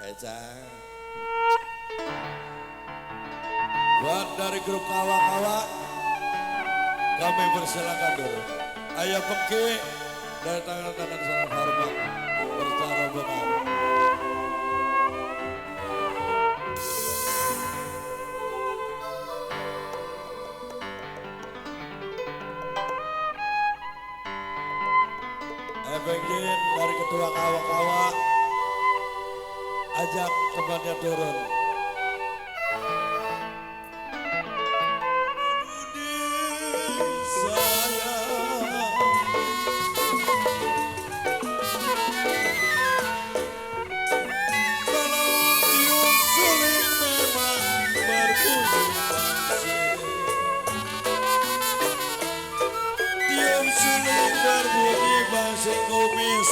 Eca. Buat dari grup kawa-kawa, kami persilakan dulu. Ayo Pengki dari tangan-tangan salam hormat bercara benar. Ayo Pengki dari ketua kawa-kawa, ajak temannya turun. Basing kumis,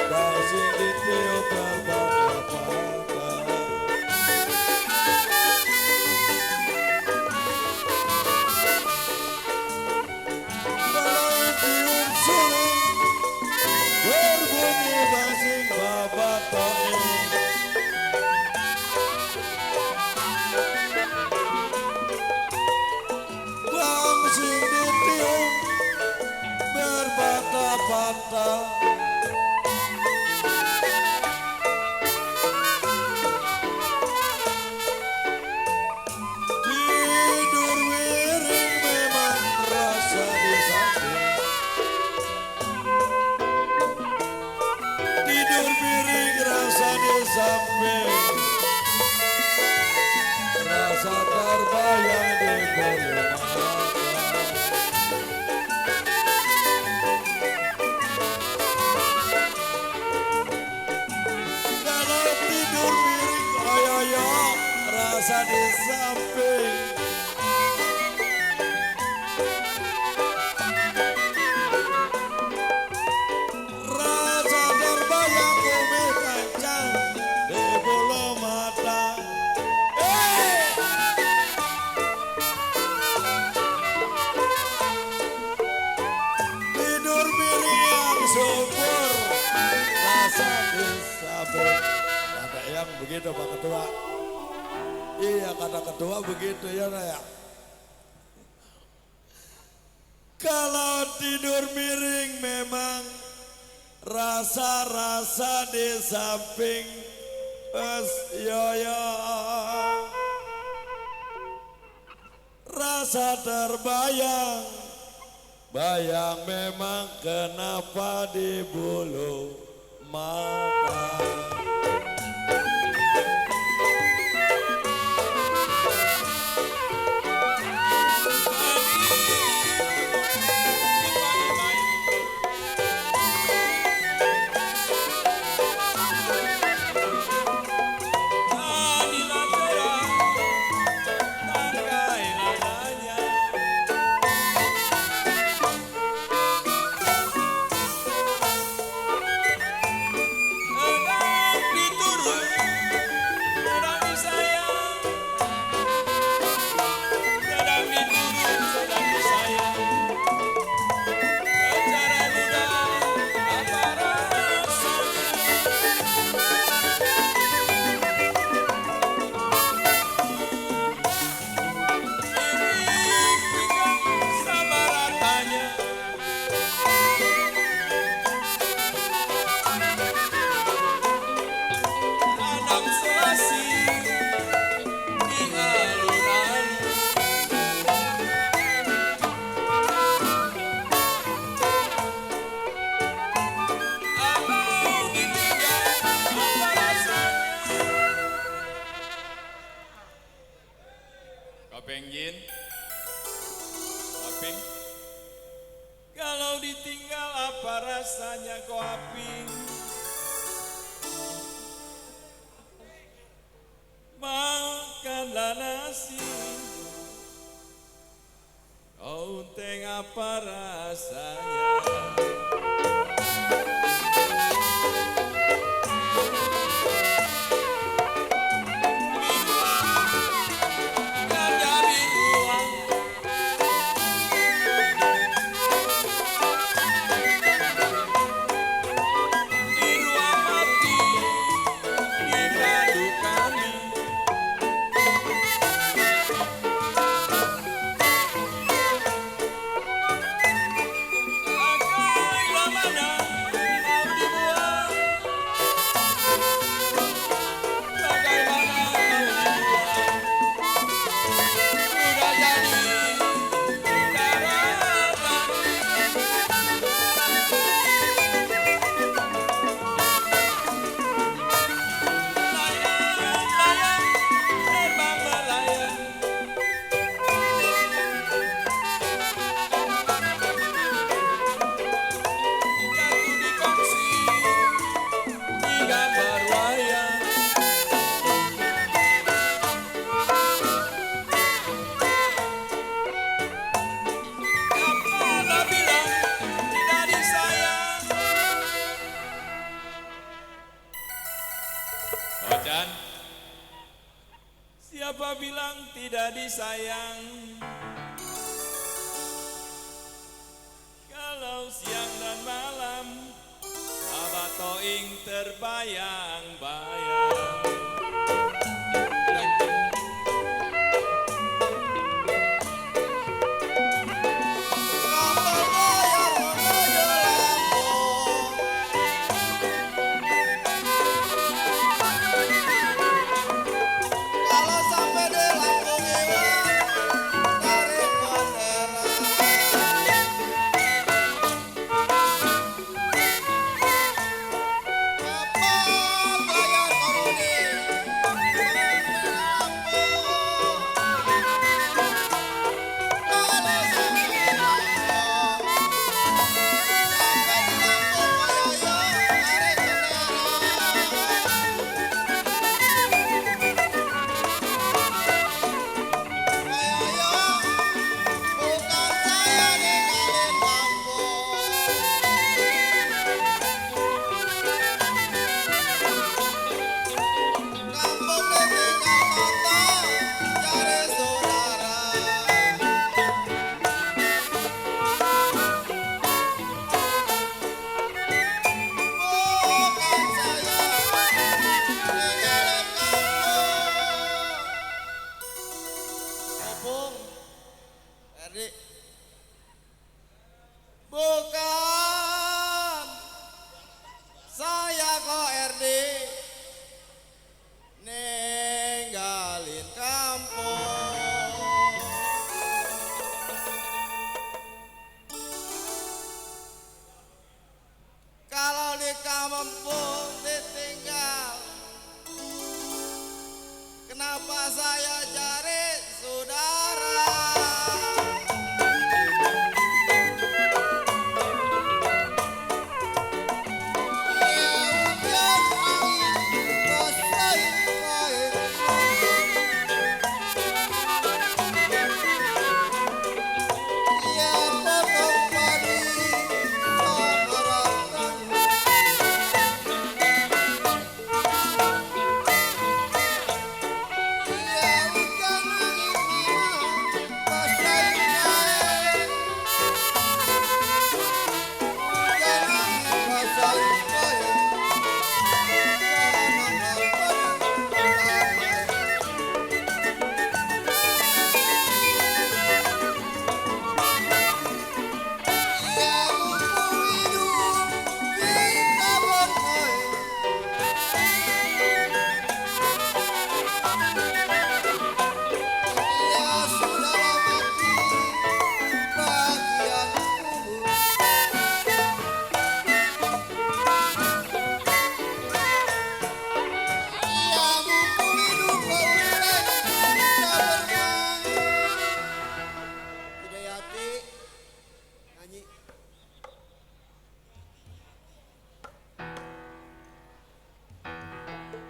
basing ditiup berbagai-bagai. Kalau tiup suling berbunyi basing babatoni. Basing ditiup berbata-bata. Tidur miring memang rasa di samping. Tidur miring rasa di samping. Rasa terbayang di bulu mata. Rasa di samping. Rasa terbayang bumi kancang di bulu mata. Tidur miring yang subur, rasa di samping. Kata yang begitu Pak Ketua. Iya kata ketua begitu ya Raya. Kalau tidur miring memang rasa-rasa di samping. Yo. Rasa terbayang. Bayang memang kenapa di bulu mata. Pengin, Aping, kalau ditinggal apa rasanya kau Aping? Makanlah nasi, kau teng apa rasanya? Di ruang mati Ojan, siapa bilang tidak disayang? Kalau siang dan malam, Abah Toing terbayang-bayang. Kalau sampai di Lampung Iwan, tarik bendera. Apa bayar koruni? Kalau sampai di Lampung, tarik bendera. Bukan saya ninggalin kampung. Kampung ditinggal kota, cari saudara. Bukan saya ninggalin kampung. Opung, Erdi. Bukan saya kok Erdi ninggalin kampung. Kalau di kampung ditinggal, kenapa saya cari saudara?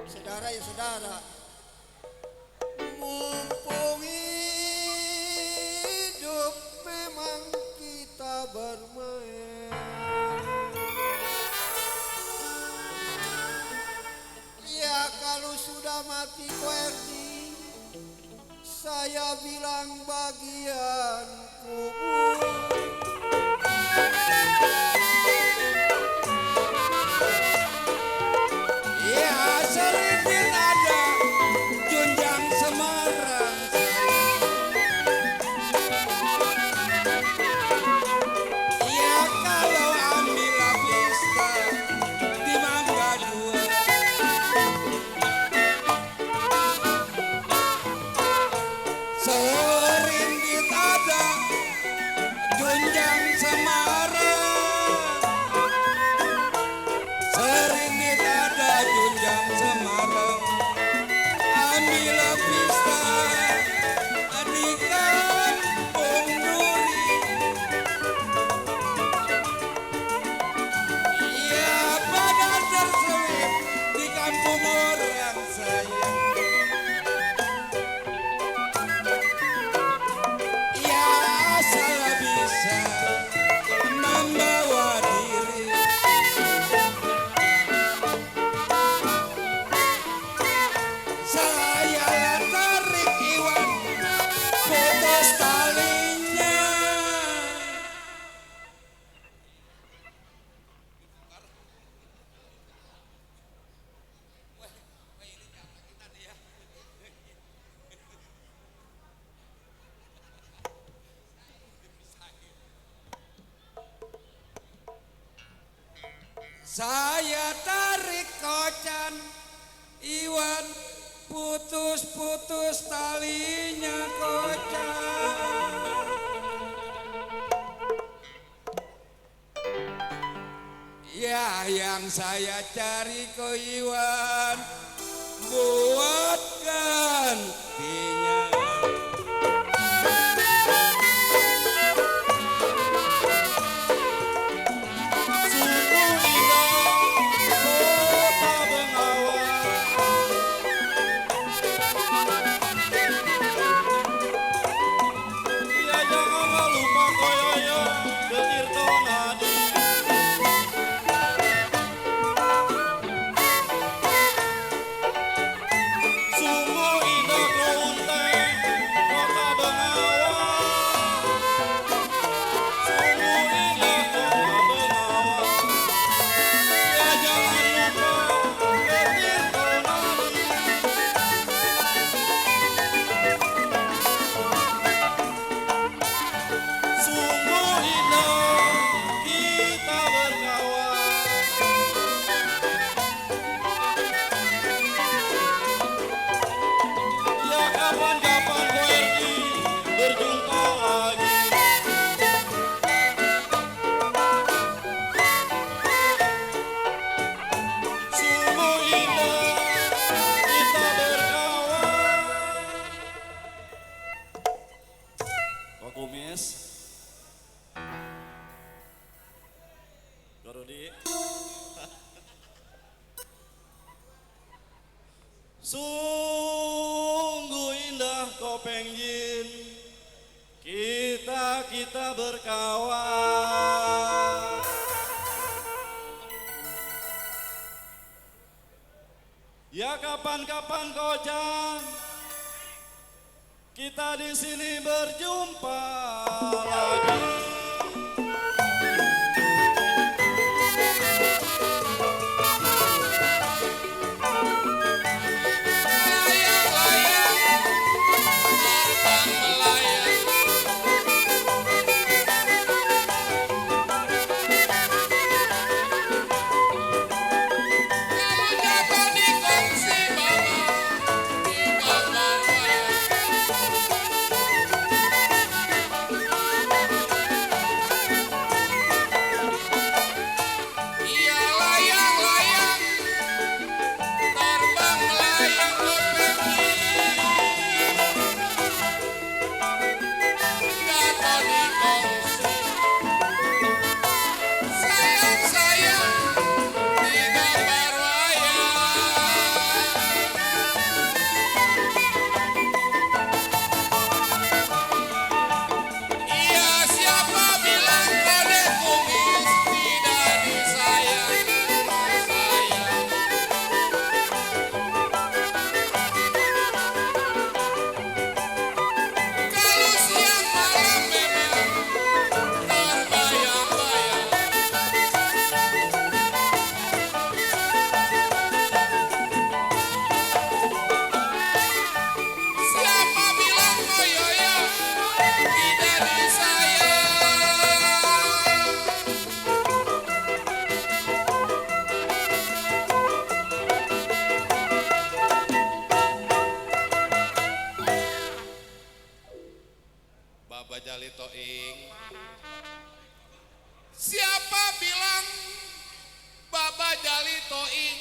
Saudara ya saudara, mumpung hidup memang kita bermain. Ya kalau sudah mati Koerdi, saya bilang bagian kubur. Ya sedikit ada Junjang Semarang. Ya kalau Amila Pista di Mangga Dua. Serindit ada Saya tarik kocan Iwan putus-putus talinya kocan. Ya yang saya cari ke Iwan buatkan gantinya. Kumis Garudi sungguh indah kau penggin kita berkawan. Ya kapan-kapan kau jangan kita di sini berjumpa lagi. Siapa bilang Baba Jali Toing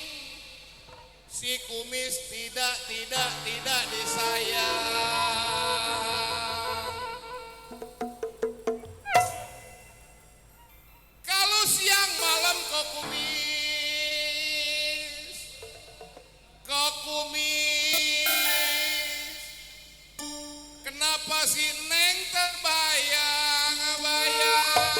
si kumis tidak disayang. Kalau siang malam kok kumis, kenapa si Neng terbayang-bayang?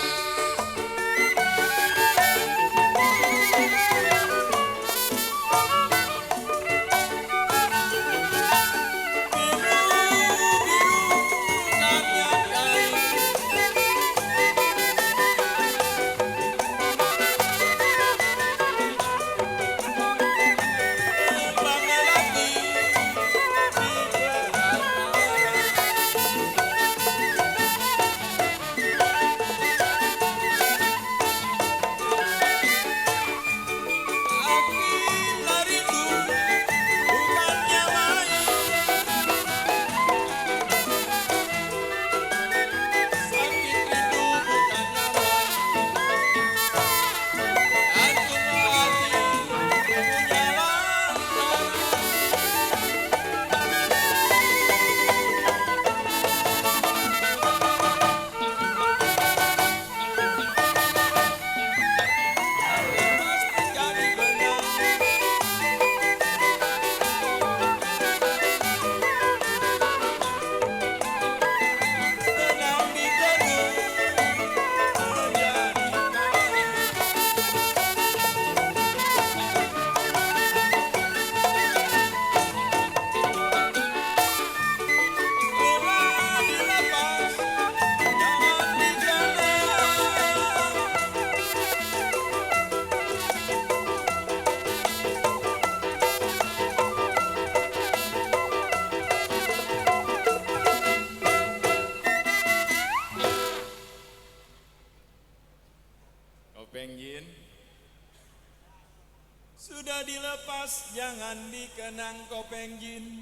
Sudah dilepas jangan dikenang kopeng jin.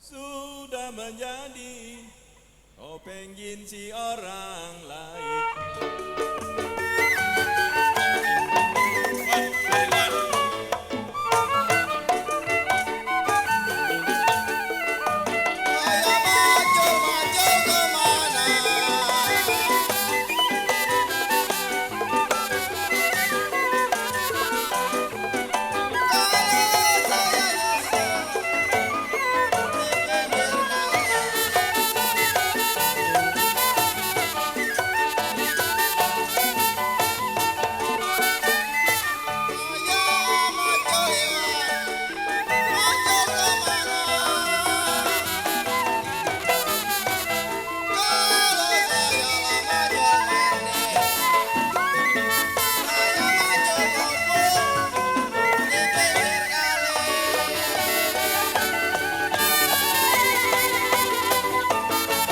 Sudah menjadi kopeng jin si orang lain. Saya maju kemana? Kalau saya nyusul di pinggir kali. Saya maju kemana? Kalau saya lama jalanin, saya maju kumpul di pinggir kali. Saya nyusul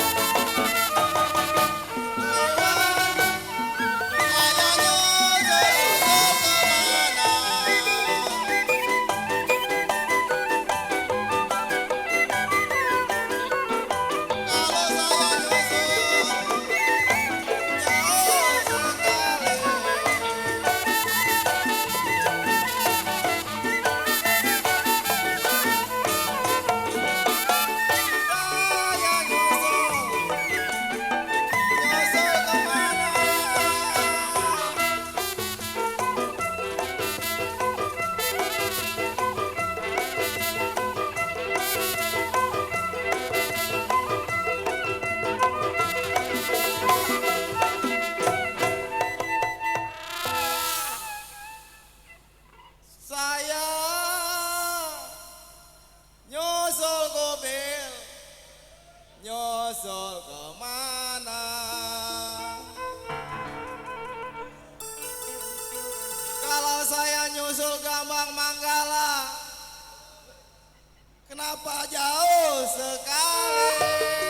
kemana? Kalau saya nyusul jauh sekali. Saya nyusul kemana? Saya nyusul mobil, nyusul kemana? Kalau saya nyusul Gambang Manggala, kenapa jauh sekali?